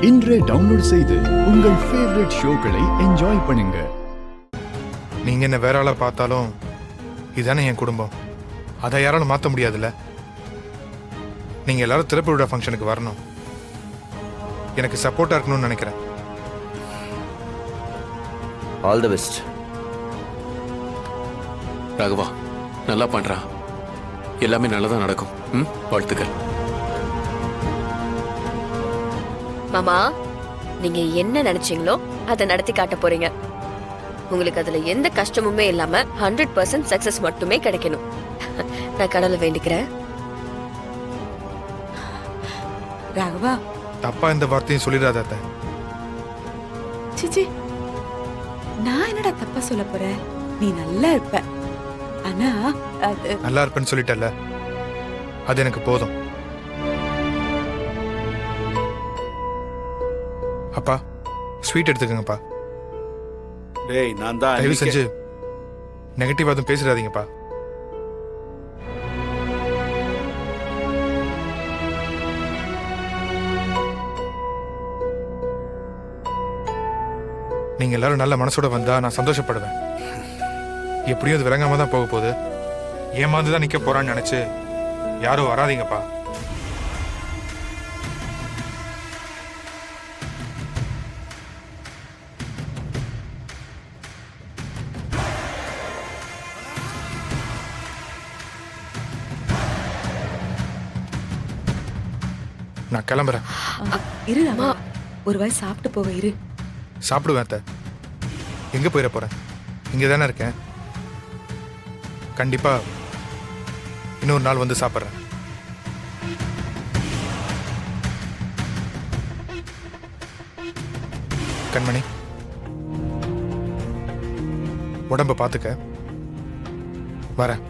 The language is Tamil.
இன்றே டவுன்லோட் செய்து உங்கள் ஃபேவரட் ஷோக்களை என்ஜாய் பண்ணுங்க. நீங்க என்ன வேற ஆளா பார்த்தாலும் இதுதானே என் குடும்பம். அதை யாராலும் மாற்ற முடியாதுல்ல. நீங்க எல்லாரும் திறப்பு விழா ஃபங்க்ஷனுக்கு வரணும். எனக்கு சப்போர்ட்டா இருக்கணும்னு நினைக்கிறேன். All the best. ராகவா, நல்லா பண்றா. எல்லாமே நல்லதா நடக்கும். வாழ்த்துக்கள். மாமா, நீங்க என்ன நினைச்சீங்களோ அதை நடத்தி காட்ட போறீங்க. உங்களுக்கு அதுல எந்த கஷ்டமுமே இல்லாம 100% சக்சஸ் மட்டுமே கிடைக்கணும். நான் கடவுளை வேண்டிக்கிறேன். ராகவா, தப்பா இந்த வார்த்தையும் சொல்லிடாத அத்தை. சிச்சி, நான் என்னடா தப்பா சொல்ல போறேன்? நீ நல்லா இருப்ப. ஆனா அது நல்லா இருப்பேன்னு சொல்லிட்டல, அது எனக்கு போதும். அப்பா, ஸ்வீட் எடுத்துக்கங்கப்பா. டேய், நான் தான் தயவு செஞ்சு நெகட்டிவா எதுவும் பேசிடாதீங்கப்பா. நீங்க எல்லாரும் நல்ல மனசோட வந்தா நான் சந்தோஷப்படுவேன். எப்படியும் அது விளங்காம தான் போக போகுது. ஏமாந்து தான் நிக்க போறான்னு நினைச்சு யாரும் வராதீங்கப்பா. நான் கிளம்புறேன். இரு ராமா, ஒரு வாய் சாப்பிட்டு போக இரு. சாப்பிடுவேன் அத்தை. எங்க போயிட போறேன்? இங்கே தானே இருக்கேன். கண்டிப்பா இன்னொரு நாள் வந்து சாப்பிட்றேன். கண்மணி, உடம்ப பார்த்துக்க. வரேன்.